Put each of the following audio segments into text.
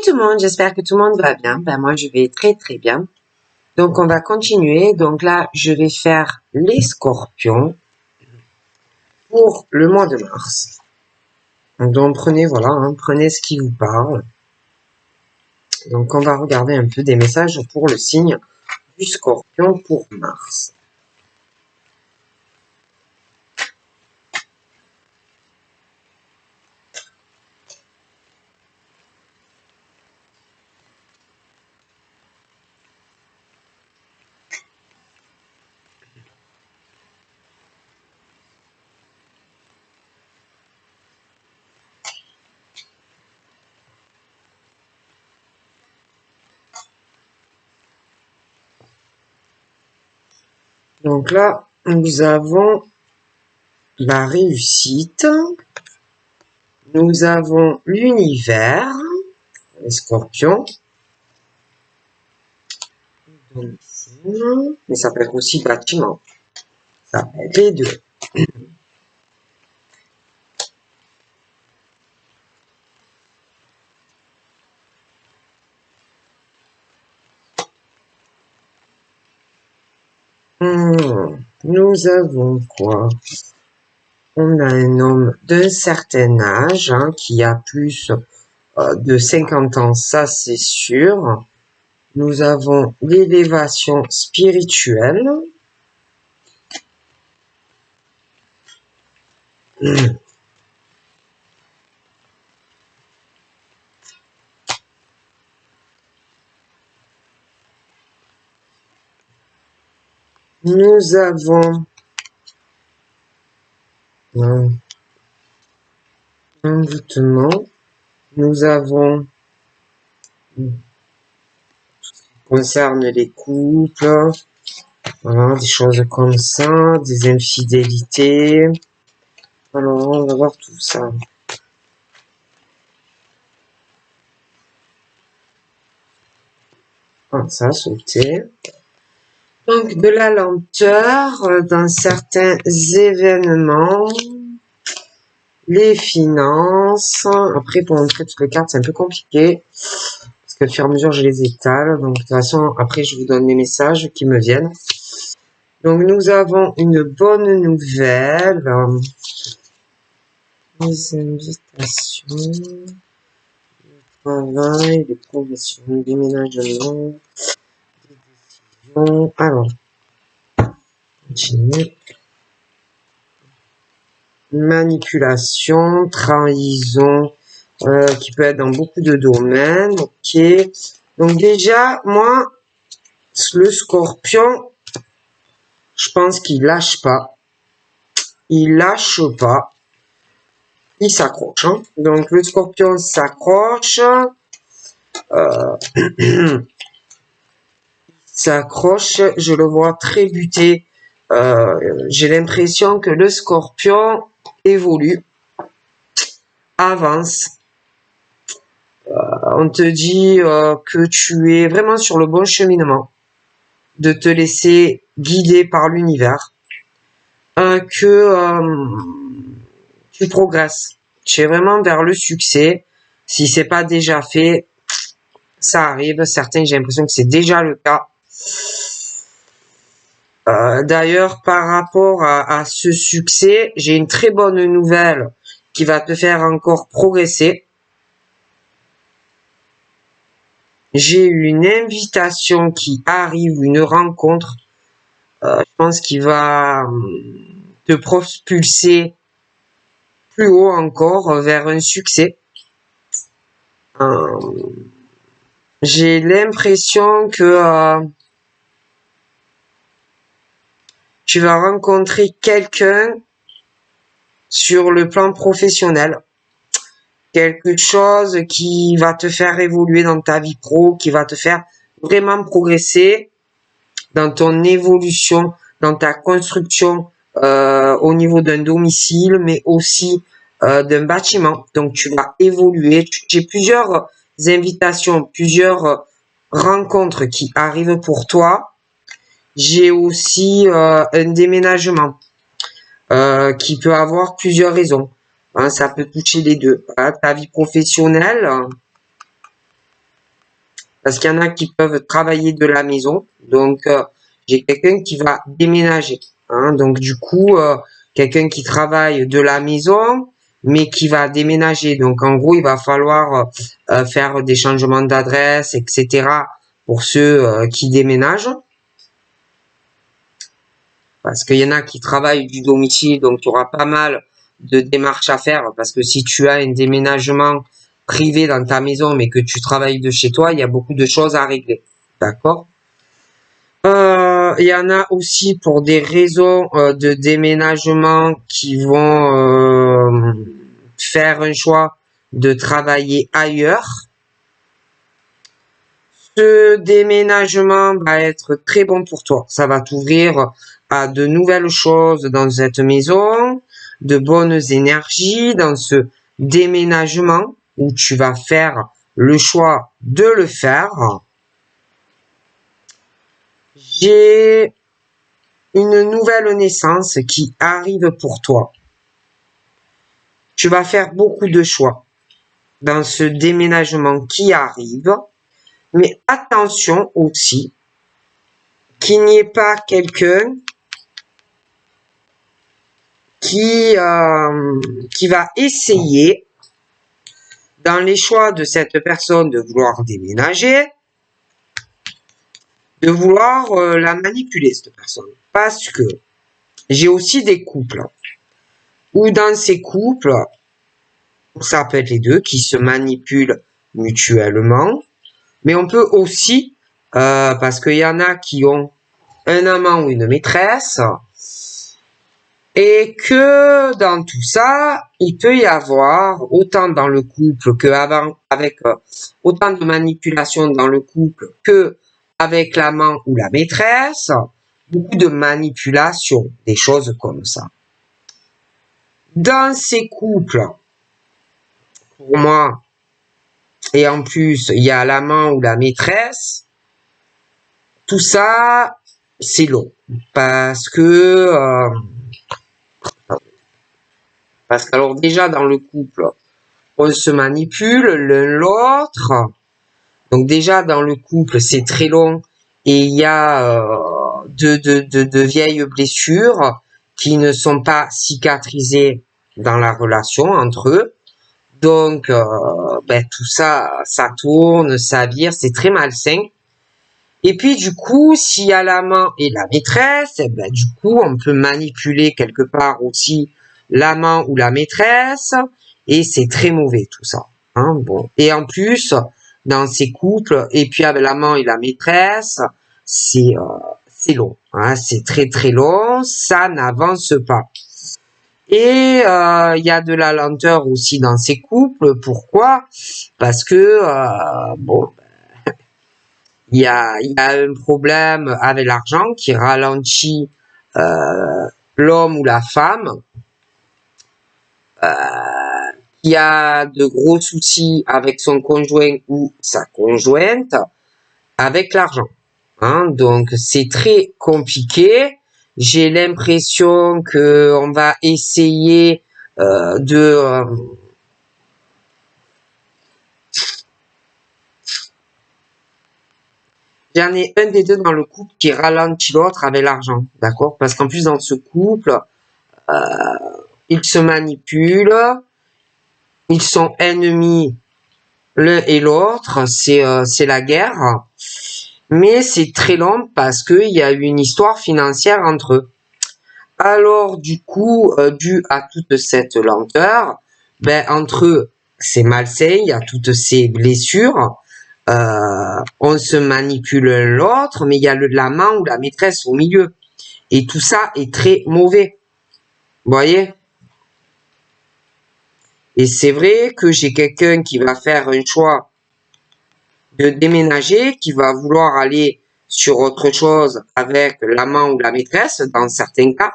tout le monde, j'espère que tout le monde va bien. Ben moi je vais très très bien. Donc on va continuer. Donc là je vais faire les scorpions pour le mois de mars. Donc prenez voilà, prenez ce qui vous parle. Donc on va regarder un peu des messages pour le signe du scorpion pour mars. Donc là, nous avons la réussite. Nous avons l'univers, les scorpions. Mais ça peut être aussi bâtiment. Ça peut être les deux. Nous avons quoi? On a un homme d'un certain âge qui a plus de 50 ans, ça c'est sûr. Nous avons l'élévation spirituelle. Nous avons envoûtement. Nous avons tout ce qui concerne les couples. Voilà, des choses comme ça, des infidélités. Alors, on va voir tout ça. Ah, ça a sauté. Donc, de la lenteur dans certains événements. Les finances. Après, pour montrer toutes les cartes, c'est un peu compliqué. Parce que au fur et à mesure, je les étale. Donc, de toute façon, après, je vous donne les messages qui me viennent. Donc, nous avons une bonne nouvelle. Les invitations. Le travail, les progressions, le déménagement. Les décisions. Alors, continue. Manipulation, trahison, qui peut être dans beaucoup de domaines. Ok. Donc déjà, moi, le scorpion, je pense qu'il lâche pas. Il lâche pas. Il s'accroche. Donc le scorpion s'accroche. S'accroche. Je le vois très buté. J'ai l'impression que le scorpion évolue. Avance. On te dit que tu es vraiment sur le bon cheminement, de te laisser guider par l'univers, que tu progresses, tu es vraiment vers le succès. Si c'est pas déjà fait, ça arrive. Certains, j'ai l'impression que c'est déjà le cas. D'ailleurs, par rapport à ce succès, j'ai une très bonne nouvelle qui va te faire encore progresser. J'ai une invitation qui arrive, une rencontre. Je pense qu'il va te propulser plus haut encore vers un succès. J'ai l'impression que tu vas rencontrer quelqu'un sur le plan professionnel. Quelque chose qui va te faire évoluer dans ta vie pro, qui va te faire vraiment progresser dans ton évolution, dans ta construction au niveau d'un domicile, mais aussi d'un bâtiment. Donc, tu vas évoluer. J'ai plusieurs invitations, plusieurs rencontres qui arrivent pour toi. J'ai aussi un déménagement qui peut avoir plusieurs raisons. Ça peut toucher les deux. Voilà, ta vie professionnelle, Parce qu'il y en a qui peuvent travailler de la maison. Donc, j'ai quelqu'un qui va déménager. Hein. Donc, du coup, quelqu'un qui travaille de la maison, mais qui va déménager. Donc, en gros, il va falloir faire des changements d'adresse, etc. pour ceux qui déménagent. Parce qu'il y en a qui travaillent du domicile, donc il y aura pas mal de démarches à faire. Parce que si tu as un déménagement privé dans ta maison, mais que tu travailles de chez toi, il y a beaucoup de choses à régler. D'accord? Il y en a aussi pour des raisons de déménagement qui vont faire un choix de travailler ailleurs. Ce déménagement va être très bon pour toi. Ça va t'ouvrir à de nouvelles choses dans cette maison, de bonnes énergies dans ce déménagement où tu vas faire le choix de le faire. J'ai une nouvelle naissance qui arrive pour toi. Tu vas faire beaucoup de choix dans ce déménagement qui arrive, mais attention aussi qu'il n'y ait pas quelqu'un qui va essayer dans les choix de cette personne de vouloir déménager, de vouloir la manipuler, cette personne. Parce que j'ai aussi des couples où dans ces couples, ça peut être les deux qui se manipulent mutuellement, mais on peut aussi, parce qu'il y en a qui ont un amant ou une maîtresse, et que dans tout ça, il peut y avoir autant dans le couple qu'avant, avec autant de manipulation dans le couple que avec l'amant ou la maîtresse, beaucoup de manipulation, des choses comme ça. Dans ces couples, pour moi, et en plus, il y a l'amant ou la maîtresse, tout ça, c'est long. Parce que alors déjà dans le couple, on se manipule l'un l'autre. Donc déjà dans le couple, c'est très long et il y a de vieilles blessures qui ne sont pas cicatrisées dans la relation entre eux. Donc tout ça, ça tourne, ça vire, c'est très malsain. Et puis du coup, s'il y a l'amant et la maîtresse, du coup, on peut manipuler quelque part aussi l'amant ou la maîtresse, et c'est très mauvais tout ça. Hein, bon. Et en plus, dans ces couples, et puis avec l'amant et la maîtresse, c'est long. Hein, c'est très très long, ça n'avance pas. Et il y a de la lenteur aussi dans ces couples. Pourquoi? Parce que il y a un problème avec l'argent qui ralentit l'homme ou la femme. Il y a de gros soucis avec son conjoint ou sa conjointe avec l'argent. Hein, donc c'est très compliqué. J'ai l'impression que on va essayer j'en ai un des deux dans le couple qui ralentit l'autre avec l'argent, d'accord? Parce qu'en plus dans ce couple, ils se manipulent, ils sont ennemis l'un et l'autre, c'est la guerre. Mais c'est très long parce qu'il y a une histoire financière entre eux. Alors du coup, dû à toute cette lenteur, entre eux, c'est malsain, il y a toutes ces blessures. On se manipule l'un l'autre, mais il y a l'amant ou la maîtresse au milieu. Et tout ça est très mauvais. Vous voyez? Et c'est vrai que j'ai quelqu'un qui va faire un choix de déménager, qui va vouloir aller sur autre chose avec l'amant ou la maîtresse, dans certains cas.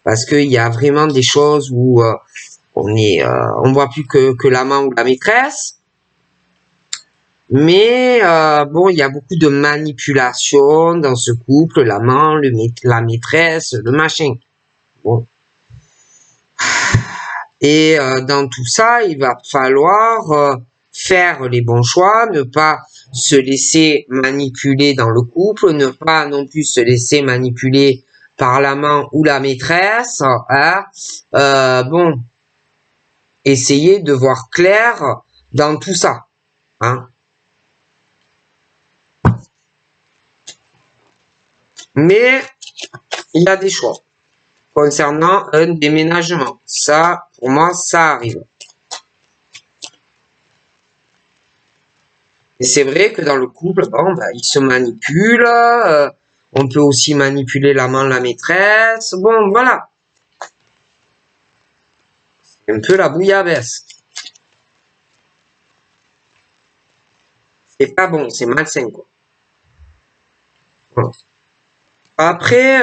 Parce qu'il y a vraiment des choses où on voit plus que l'amant ou la maîtresse. Mais il y a beaucoup de manipulation dans ce couple, l'amant, la maîtresse, le machin. Bon. Et dans tout ça, il va falloir faire les bons choix, ne pas se laisser manipuler dans le couple, ne pas non plus se laisser manipuler par l'amant ou la maîtresse. Hein. Bon, essayez de voir clair dans tout ça. Hein. Mais il y a des choix concernant un déménagement. Ça, pour moi, ça arrive. Et c'est vrai que dans le couple, bon, ben, ils se manipulent. On peut aussi manipuler l'amant, la maîtresse. Bon, voilà. C'est un peu la bouillabaisse. C'est pas bon, c'est malsain, quoi. Voilà. Après,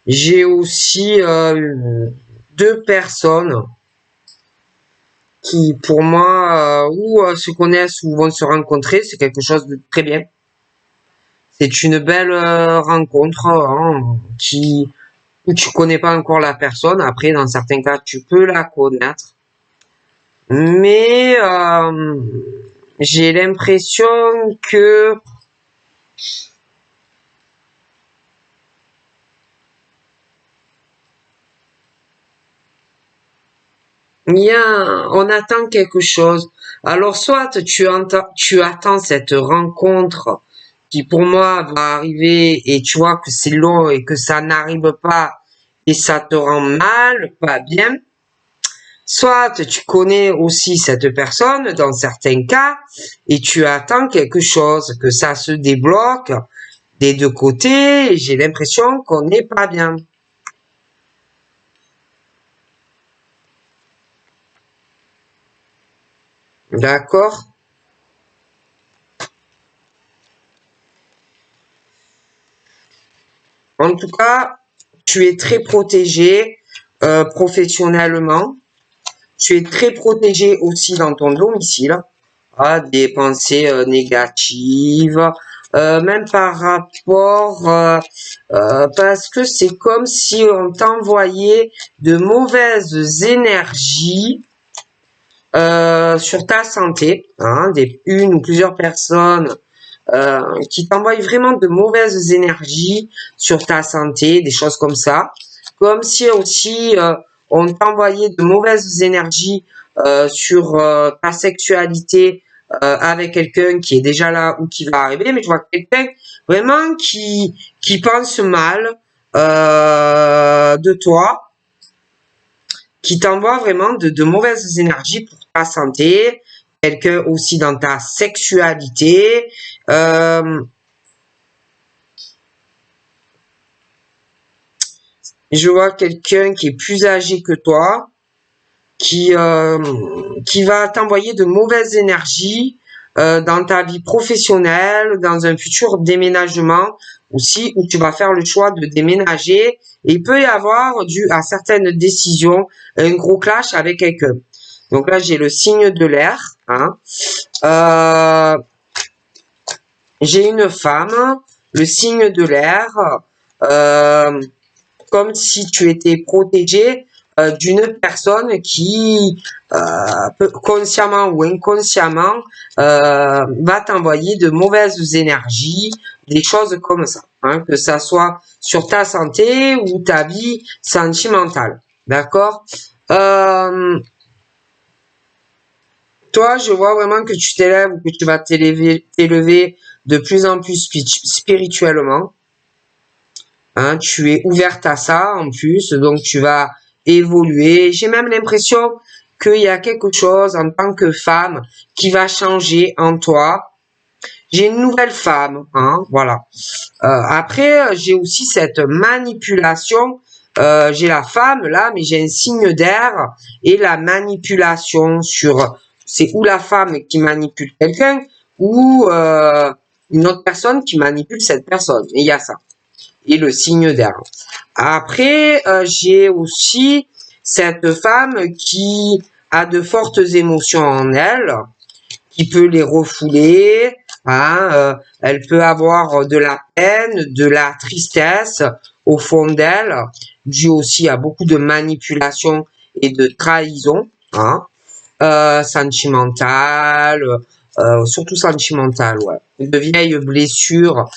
j'ai aussi 2 personnes qui, pour moi, ou se connaissent ou vont se rencontrer. C'est quelque chose de très bien. C'est une belle rencontre hein, où tu connais pas encore la personne. Après, dans certains cas, tu peux la connaître. Mais j'ai l'impression que on attend quelque chose. Alors, soit tu attends cette rencontre qui, pour moi, va arriver et tu vois que c'est long et que ça n'arrive pas et ça te rend mal, pas bien. Soit tu connais aussi cette personne dans certains cas et tu attends quelque chose, que ça se débloque des 2 côtés et j'ai l'impression qu'on n'est pas bien. D'accord? En tout cas, tu es très protégé professionnellement. Tu es très protégé aussi dans ton domicile. Ah, des pensées négatives, même par rapport, parce que c'est comme si on t'envoyait de mauvaises énergies sur ta santé, hein, une ou plusieurs personnes qui t'envoient vraiment de mauvaises énergies sur ta santé, des choses comme ça. Comme si aussi on t'envoyait de mauvaises énergies sur ta sexualité avec quelqu'un qui est déjà là ou qui va arriver, mais je vois quelqu'un vraiment qui pense mal de toi, qui t'envoie vraiment de mauvaises énergies pour ta santé, quelqu'un aussi dans ta sexualité. Je vois quelqu'un qui est plus âgé que toi, qui va t'envoyer de mauvaises énergies dans ta vie professionnelle, dans un futur déménagement aussi, où tu vas faire le choix de déménager. Et il peut y avoir, dû à certaines décisions, un gros clash avec quelqu'un. Donc là, j'ai le signe de l'air. Hein. J'ai une femme, le signe de l'air, comme si tu étais protégé d'une personne qui, consciemment ou inconsciemment, va t'envoyer de mauvaises énergies, des choses comme ça, hein, que ça soit sur ta santé ou ta vie sentimentale. D'accord? Toi, je vois vraiment que tu t'élèves ou que tu vas t'élever de plus en plus spirituellement. Hein, tu es ouverte à ça en plus, donc tu vas évoluer. J'ai même l'impression qu'il y a quelque chose en tant que femme qui va changer en toi. J'ai une nouvelle femme, hein, voilà. Après, j'ai aussi cette manipulation. J'ai la femme là, mais j'ai un signe d'air et la manipulation sur. C'est ou la femme qui manipule quelqu'un ou une autre personne qui manipule cette personne. Et il y a ça. Et le signe d'air. Après, j'ai aussi cette femme qui a de fortes émotions en elle, qui peut les refouler. Hein, elle peut avoir de la peine, de la tristesse au fond d'elle, dû aussi à beaucoup de manipulation et de trahison, hein, sentimentale, surtout sentimentale, ouais. De vieilles blessures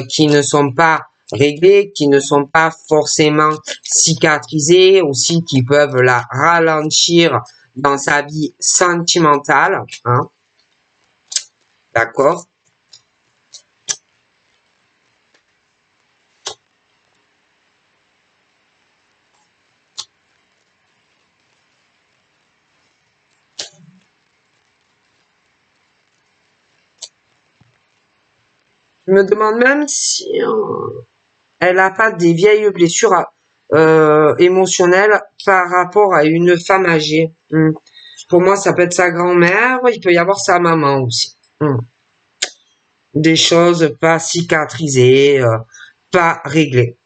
qui ne sont pas réglées, qui ne sont pas forcément cicatrisées, aussi qui peuvent la ralentir dans sa vie sentimentale, hein, d'accord? Je me demande même si elle n'a pas des vieilles blessures émotionnelles par rapport à une femme âgée. Pour moi, ça peut être sa grand-mère, il peut y avoir sa maman aussi. Des choses pas cicatrisées, pas réglées.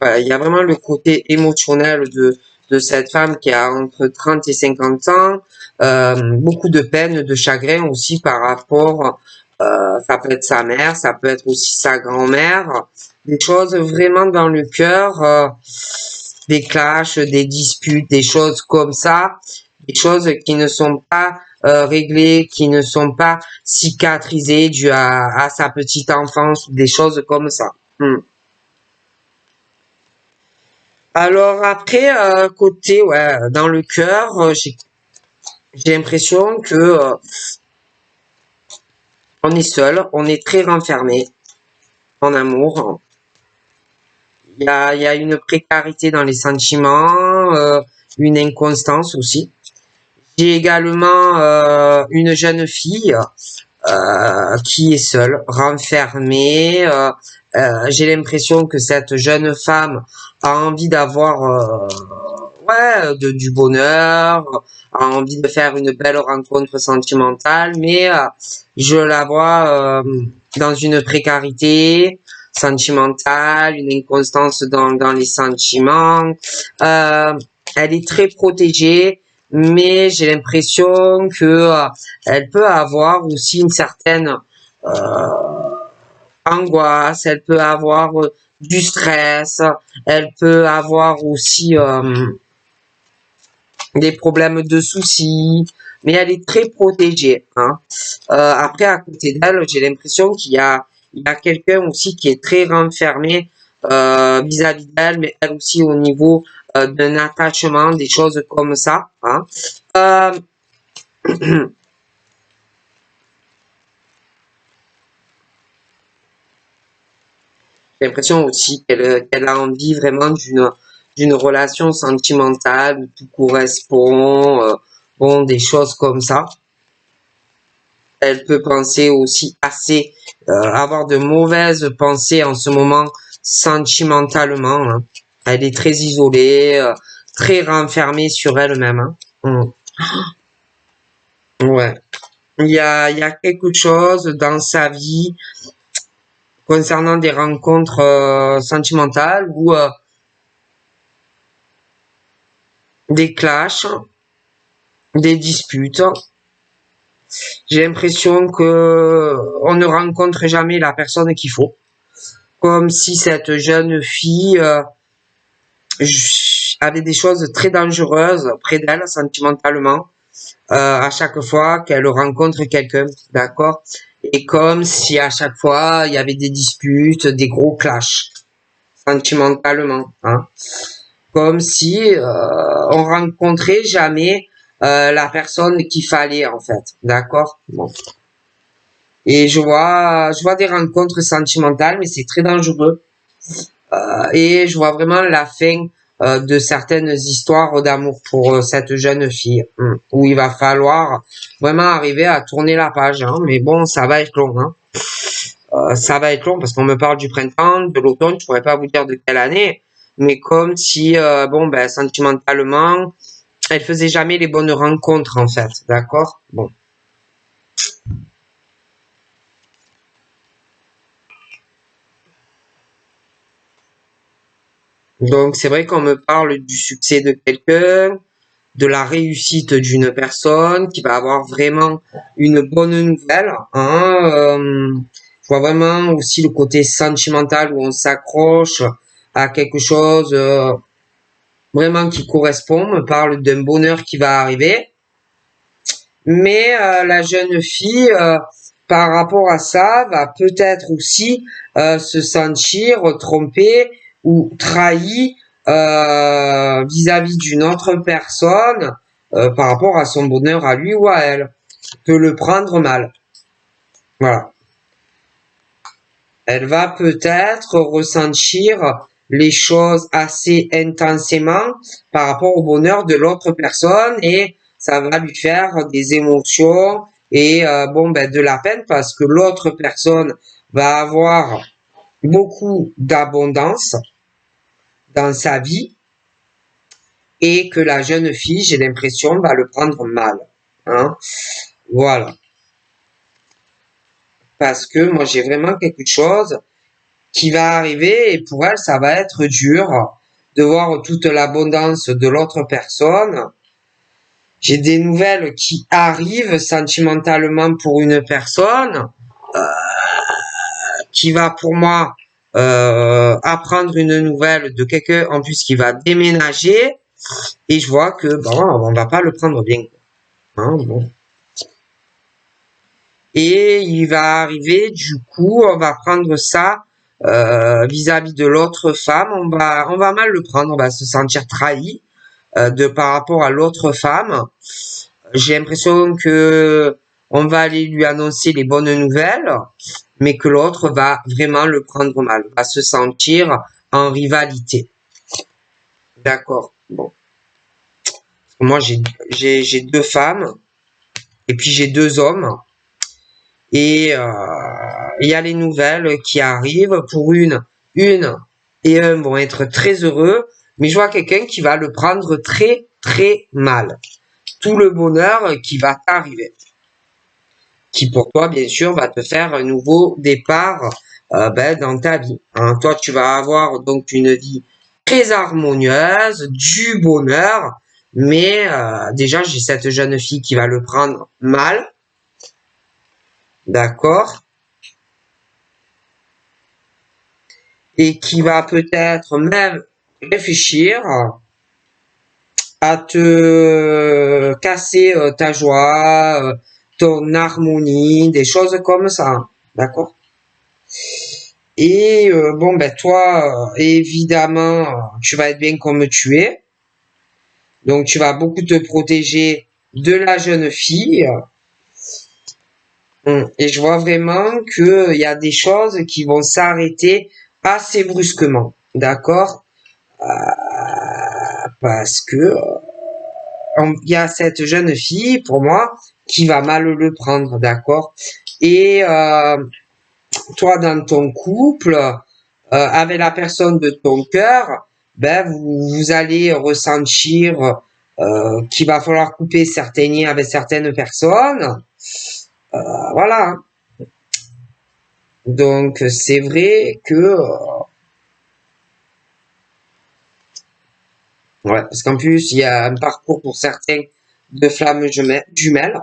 Ouais, il y a vraiment le côté émotionnel de cette femme qui a entre 30 et 50 ans, beaucoup de peine, de chagrin aussi par rapport, ça peut être sa mère, ça peut être aussi sa grand-mère, des choses vraiment dans le cœur, des clashs, des disputes, des choses comme ça, des choses qui ne sont pas réglées, qui ne sont pas cicatrisées dues à sa petite enfance, des choses comme ça. Alors après, côté, ouais, dans le cœur, j'ai l'impression que on est seul, on est très renfermé en amour. Il y a une précarité dans les sentiments, une inconstance aussi. J'ai également une jeune fille qui est seule, renfermée. J'ai l'impression que cette jeune femme a envie d'avoir ouais, du bonheur, a envie de faire une belle rencontre sentimentale, mais je la vois dans une précarité sentimentale, une inconstance dans les sentiments. Euh, Elle est très protégée, mais j'ai l'impression que elle peut avoir aussi une certaine angoisse, elle peut avoir du stress, elle peut avoir aussi des problèmes de soucis, mais elle est très protégée, hein. Après, à côté d'elle, j'ai l'impression il y a quelqu'un aussi qui est très renfermé vis-à-vis d'elle, mais elle aussi au niveau d'un attachement, des choses comme ça, hein. Euh, J'ai l'impression aussi qu'elle a envie vraiment d'une relation sentimentale où tout correspond, bon, des choses comme ça. Elle peut penser aussi assez, avoir de mauvaises pensées en ce moment sentimentalement, hein. Elle est très isolée, très renfermée sur elle-même, hein. Ouais. Il y a quelque chose dans sa vie concernant des rencontres sentimentales ou des clashs, des disputes. J'ai l'impression que on ne rencontre jamais la personne qu'il faut. Comme si cette jeune fille avait des choses très dangereuses près d'elle sentimentalement à chaque fois qu'elle rencontre quelqu'un, d'accord? Et comme si à chaque fois il y avait des disputes, des gros clashs sentimentalement, hein? Comme si on rencontrait jamais la personne qu'il fallait en fait, d'accord? Bon. Et je vois des rencontres sentimentales, mais c'est très dangereux. Et je vois vraiment la fin de certaines histoires d'amour pour cette jeune fille, où il va falloir vraiment arriver à tourner la page, hein. Mais bon, ça va être long, hein. Ça va être long parce qu'on me parle du printemps, de l'automne, je pourrais pas vous dire de quelle année, mais comme si, bon, ben, sentimentalement, elle faisait jamais les bonnes rencontres, en fait, d'accord? Bon. Donc, c'est vrai qu'on me parle du succès de quelqu'un, de la réussite d'une personne, qui va avoir vraiment une bonne nouvelle. Hein, je vois vraiment aussi le côté sentimental où on s'accroche à quelque chose vraiment qui correspond. On me parle d'un bonheur qui va arriver. Mais la jeune fille, par rapport à ça, va peut-être aussi se sentir trompée ou trahie vis-à-vis d'une autre personne par rapport à son bonheur à lui ou à elle. Peut le prendre mal. Voilà. Elle va peut-être ressentir les choses assez intensément par rapport au bonheur de l'autre personne et ça va lui faire des émotions et de la peine parce que l'autre personne va avoir beaucoup d'abondance dans sa vie et que la jeune fille, j'ai l'impression, va le prendre mal. Hein. Voilà. Parce que moi, j'ai vraiment quelque chose qui va arriver et pour elle, ça va être dur de voir toute l'abondance de l'autre personne. J'ai des nouvelles qui arrivent sentimentalement pour une personne qui va pour moi apprendre une nouvelle de quelqu'un en plus qui va déménager et je vois que bon, on va pas le prendre bien. Hein, bon. Et il va arriver, du coup, on va prendre ça vis-à-vis de l'autre femme, on va mal le prendre, on va se sentir trahi de par rapport à l'autre femme. J'ai l'impression que on va aller lui annoncer les bonnes nouvelles, mais que l'autre va vraiment le prendre mal, va se sentir en rivalité. D'accord. Bon. Moi, j'ai deux femmes et puis j'ai deux hommes. Et il y a les nouvelles qui arrivent pour une et un vont être très heureux, mais je vois quelqu'un qui va le prendre très très mal. Tout le bonheur qui va t'arriver, qui pour toi bien sûr va te faire un nouveau départ dans ta vie. Hein. Toi tu vas avoir donc une vie très harmonieuse, du bonheur, mais déjà j'ai cette jeune fille qui va le prendre mal. D'accord. Et qui va peut-être même réfléchir à te casser ta joie, ton harmonie, des choses comme ça. D'accord. Et toi, évidemment, tu vas être bien comme tu es. Donc, tu vas beaucoup te protéger de la jeune fille. Et je vois vraiment qu'il y a des choses qui vont s'arrêter assez brusquement. D'accord. Parce que il y a cette jeune fille, pour moi, qui va mal le prendre, d'accord. Et toi, dans ton couple, avec la personne de ton cœur, vous allez ressentir qu'il va falloir couper certains liens avec certaines personnes. Voilà. Donc, c'est vrai que ouais, parce qu'en plus, il y a un parcours pour certains de flammes jumelles.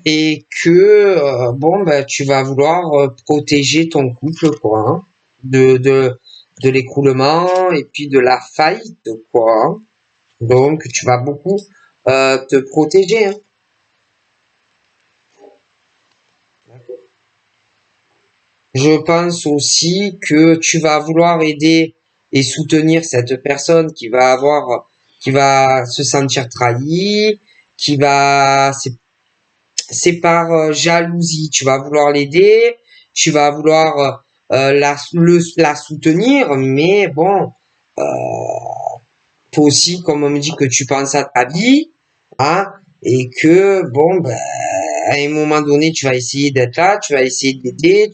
Et que tu vas vouloir protéger ton couple, quoi, hein, de l'écroulement et puis de la faillite, quoi. Hein. Donc, tu vas beaucoup te protéger. Hein. Je pense aussi que tu vas vouloir aider et soutenir cette personne qui va se sentir trahie, c'est par jalousie. Tu vas vouloir l'aider, tu vas vouloir la soutenir, mais bon, faut aussi, comme on me dit, que tu penses à ta vie, hein, et que à un moment donné, tu vas essayer d'être là, tu vas essayer d'aider,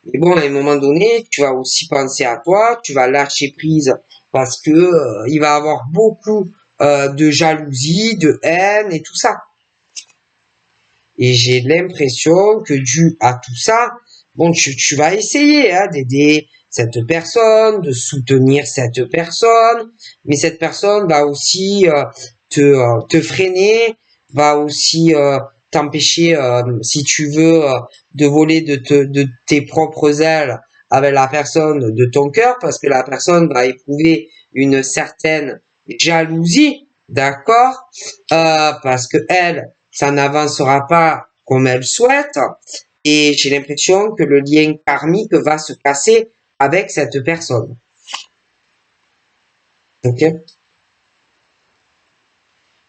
mais bon, à un moment donné, tu vas aussi penser à toi, tu vas lâcher prise parce que il va avoir beaucoup de jalousie, de haine et tout ça. Et j'ai l'impression que dû à tout ça, bon, tu vas essayer hein, d'aider cette personne, de soutenir cette personne, mais cette personne va aussi te freiner, va aussi t'empêcher, si tu veux, de voler de tes propres ailes avec la personne de ton cœur, parce que la personne va éprouver une certaine jalousie, d'accord, parce que elle, ça n'avancera pas comme elle souhaite, et j'ai l'impression que le lien karmique va se casser avec cette personne. Ok?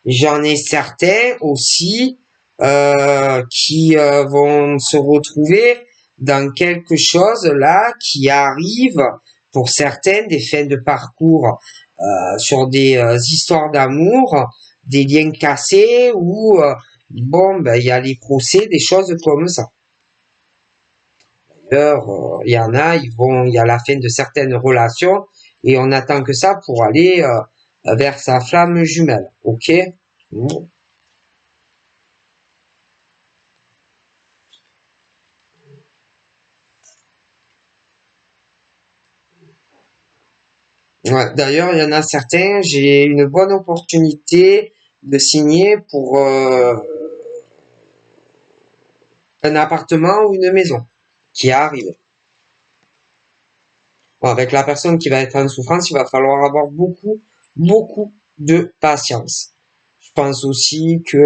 J'en ai certains aussi qui vont se retrouver dans quelque chose là qui arrive pour certains des fins de parcours sur des histoires d'amour, des liens cassés ou bon ben il y a les procès, des choses comme ça. D'ailleurs, il y en a, il y a la fin de certaines relations et on attend que ça pour aller vers sa flamme jumelle. Ok? Ouais, d'ailleurs, il y en a certains, j'ai une bonne opportunité de signer pour un appartement ou une maison qui arrive. Bon, avec la personne qui va être en souffrance, il va falloir avoir beaucoup de patience. Je pense aussi que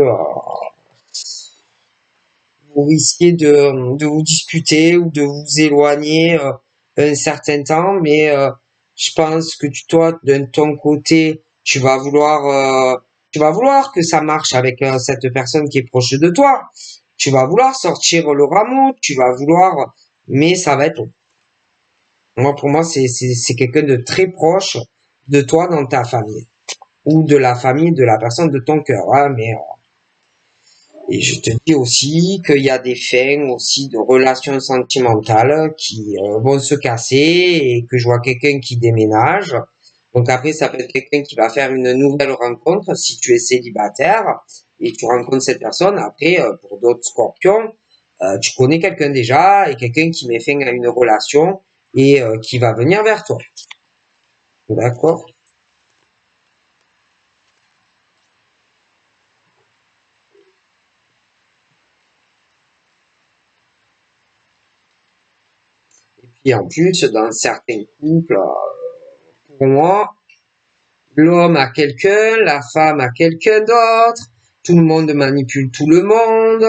vous risquez de vous disputer ou de vous éloigner un certain temps, mais je pense que toi, de ton côté, tu vas vouloir que ça marche avec cette personne qui est proche de toi. Tu vas vouloir sortir le rameau, tu vas vouloir, mais ça va être long. Moi, pour moi, c'est quelqu'un de très proche de toi dans ta famille ou de la famille de la personne de ton cœur, hein, mais et je te dis aussi qu'il y a des fins aussi de relations sentimentales qui vont se casser et que je vois quelqu'un qui déménage. Donc après, ça peut être quelqu'un qui va faire une nouvelle rencontre si tu es célibataire et tu rencontres cette personne. Après, pour d'autres scorpions, tu connais quelqu'un déjà et quelqu'un qui met fin à une relation et qui va venir vers toi. D'accord? Et puis en plus, dans certains couples, pour moi, l'homme a quelqu'un, la femme a quelqu'un d'autre, tout le monde manipule tout le monde,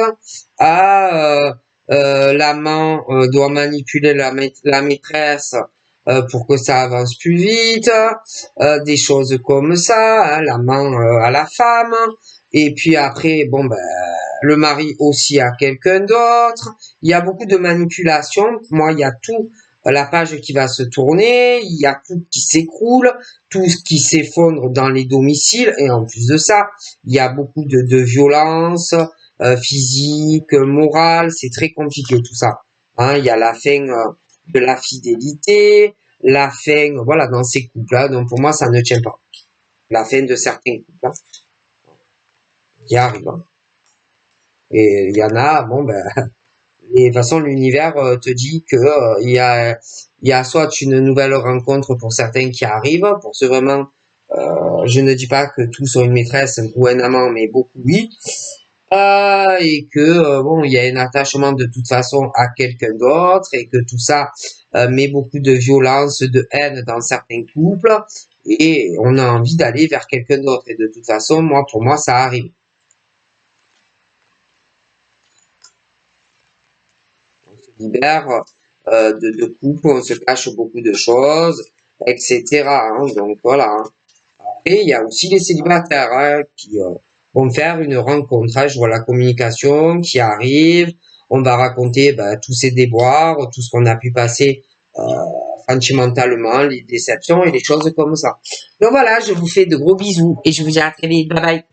l'amant doit manipuler la maîtresse pour que ça avance plus vite, des choses comme ça, hein, l'amant à la femme, et puis après, bon ben, le mari aussi a quelqu'un d'autre, il y a beaucoup de manipulation, moi il y a tout, la page qui va se tourner, il y a tout qui s'écroule, tout ce qui s'effondre dans les domiciles, et en plus de ça, il y a beaucoup de violence physique, morale, c'est très compliqué tout ça. Hein, il y a la fin de la fidélité, la fin, voilà, dans ces couples-là, donc pour moi, ça ne tient pas. La fin de certains couples, hein, qui arrivent. Hein. Et il y en a, bon, ben, et de toute façon, l'univers te dit que il y a soit une nouvelle rencontre pour certains qui arrivent, pour ceux vraiment, je ne dis pas que tous ont une maîtresse ou un amant, mais beaucoup oui, et que bon, il y a un attachement de toute façon à quelqu'un d'autre, et que tout ça met beaucoup de violence, de haine dans certains couples, et on a envie d'aller vers quelqu'un d'autre. Et de toute façon, moi, pour moi, ça arrive. On se libère de couple, on se cache beaucoup de choses, etc. Hein, donc voilà. Hein. Après, il y a aussi les célibataires hein, qui vont faire une rencontre. Hein, je vois la communication qui arrive. On va raconter ben, tous ces déboires, tout ce qu'on a pu passer euh, sentimentalement, les déceptions et les choses comme ça. Donc voilà, je vous fais de gros bisous et je vous dis à très vite. Bye bye.